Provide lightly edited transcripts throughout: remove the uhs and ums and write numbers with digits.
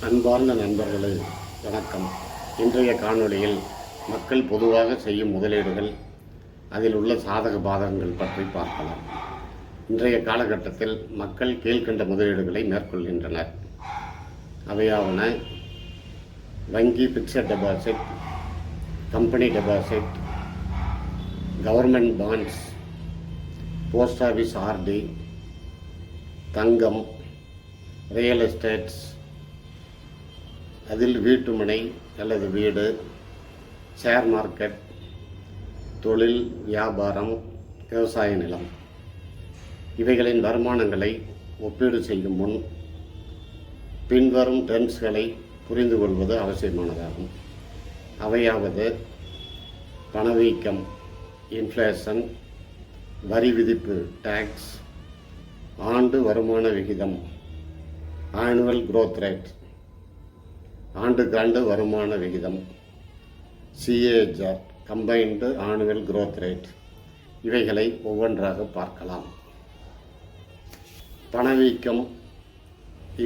அன்பார்ந்த நண்பர்களே, வணக்கம். இன்றைய காணொளியில் மக்கள் பொதுவாக செய்யும் முதலீடுகள், அதில் உள்ள சாதக பாதகங்கள் பற்றி பார்க்கலாம். இன்றைய காலகட்டத்தில் மக்கள் கீழ்கண்ட முதலீடுகளை மேற்கொள்கின்றனர். அவையாவன: வங்கி fixed deposit, company deposit, government bonds, post office RD, தங்கம், ரியல் எஸ்டேட்ஸ், அதில் வீட்டுமனை அல்லது வீடு, ஷேர் மார்க்கெட், தொழில், வியாபாரம், விவசாய நிலம். இவைகளின் வருமானங்களை ஒப்பீடு செய்யும் முன் பின்வரும் டெர்ம்ஸ்களை புரிந்து கொள்வது அவசியமானதாகும். அவையாவது: பணவீக்கம், இன்ஃப்ளேஷன், வரி விதிப்பு, டேக்ஸ், ஆண்டு வருமான விகிதம், ஆனுவல் growth rate, ஆண்டுக்காண்டு வருமான விகிதம், CAGR, combined annual growth rate. இவைகளை ஒவ்வொன்றாக பார்க்கலாம். பணவீக்கம்,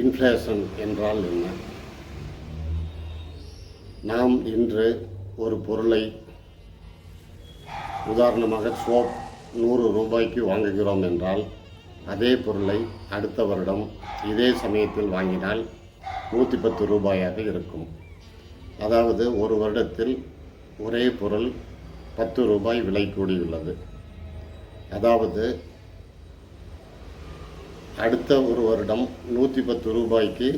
இன்ஃப்ளேஷன் என்றால் என்ன? நாம் இன்று ஒரு பொருளை, உதாரணமாக சோப் 100 ரூபாய்க்கு வாங்குகிறோம் என்றால், அதே பொருளை அடுத்த வருடம் இதே சமயத்தில் வாங்கினால் 110 ரூபாயாக இருக்கும். அதாவது ஒரு வருடத்தில் ஒரே பொருள் 10 ரூபாய் விலை கூடியுள்ளது. அதாவது அடுத்த ஒரு வருடம் 110 ரூபாய்க்கு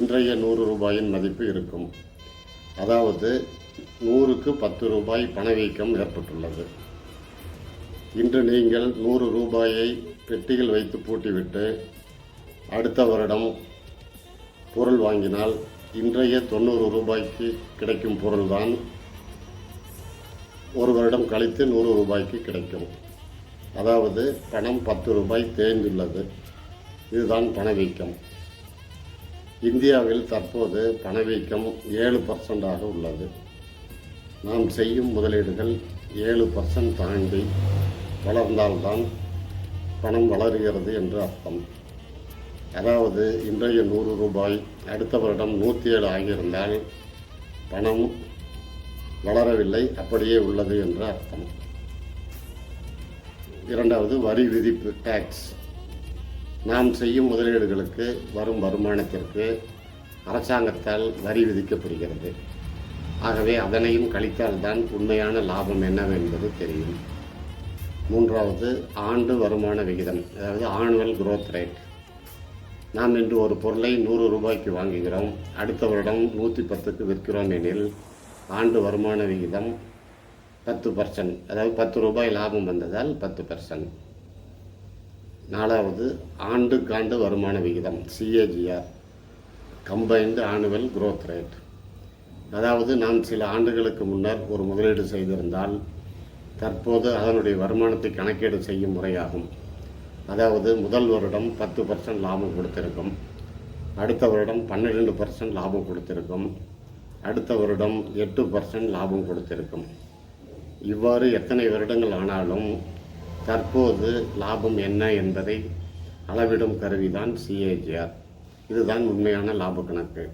இன்றைய 100 ரூபாயின் மதிப்பு இருக்கும். அதாவது 100க்கு 10 ரூபாய் பணவீக்கம் ஏற்பட்டுள்ளது. இன்று நீங்கள் 100 ரூபாயை பெட்டியில் வைத்து பூட்டிவிட்டு அடுத்த வருடம் பொருள் வாங்கினால், இன்றைய 90 ரூபாய்க்கு கிடைக்கும் பொருள்தான் ஒரு வருடம் கழித்து 100 ரூபாய்க்கு கிடைக்கும். அதாவது பணம் 10 ரூபாய் தேய்ந்துள்ளது. இதுதான் பணவீக்கம். இந்தியாவில் தற்போது பணவீக்கம் 7% உள்ளது. நாம் செய்யும் முதலீடுகள் 7% தாண்டி வளர்ந்தால்தான் பணம் வளருகிறது என்று அர்த்தம். அதாவது இன்றைய 100 ரூபாய் அடுத்த வருடம் 107 ஆகியிருந்தால் பணம் வளரவில்லை, அப்படியே உள்ளது என்று அர்த்தம். இரண்டாவது, வரி விதிப்பு, டேக்ஸ். நாம் செய்யும் முதலீடுகளுக்கு வரும் வருமானத்திற்கு அரசாங்கத்தால் வரி விதிக்கப்படுகிறது. ஆகவே அதனையும் கழித்தால்தான் உண்மையான லாபம் என்னவென்பது தெரியும். மூன்றாவது, ஆண்டு வருமான விகிதம், அதாவது ஆனுவல் growth rate. நாம் இன்று ஒரு பொருளை 100 ரூபாய்க்கு வாங்குகிறோம், அடுத்த வருடம் 110க்கு விற்கிறோம் எனில் ஆண்டு வருமான விகிதம் 10%. அதாவது 10 ரூபாய் லாபம் வந்ததால் 10%. நாலாவது, ஆண்டுக்காண்டு வருமான விகிதம், CAGR, combined annual growth rate. அதாவது நாம் சில ஆண்டுகளுக்கு முன்னர் ஒரு முதலீடு செய்திருந்தால் தற்போது அதனுடைய வருமானத்தை கணக்கீடு செய்யும் முறையாகும். அதாவது முதல் வருடம் 10% லாபம் கொடுத்திருக்கும், அடுத்த வருடம் 12% லாபம் கொடுத்திருக்கும், அடுத்த வருடம் 8% லாபம் கொடுத்திருக்கும். இவ்வாறு எத்தனை வருடங்கள் ஆனாலும் தற்போது லாபம் என்ன என்பதை அளவிடும் கருவிதான் CAGR. இதுதான் உண்மையான லாப கணக்கு.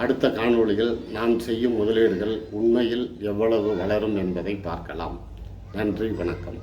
அடுத்த காணொளியில் நாம் செய்யும் முதலீடுகள் உண்மையில் எவ்வளவு வளரும் என்பதை பார்க்கலாம். நன்றி, வணக்கம்.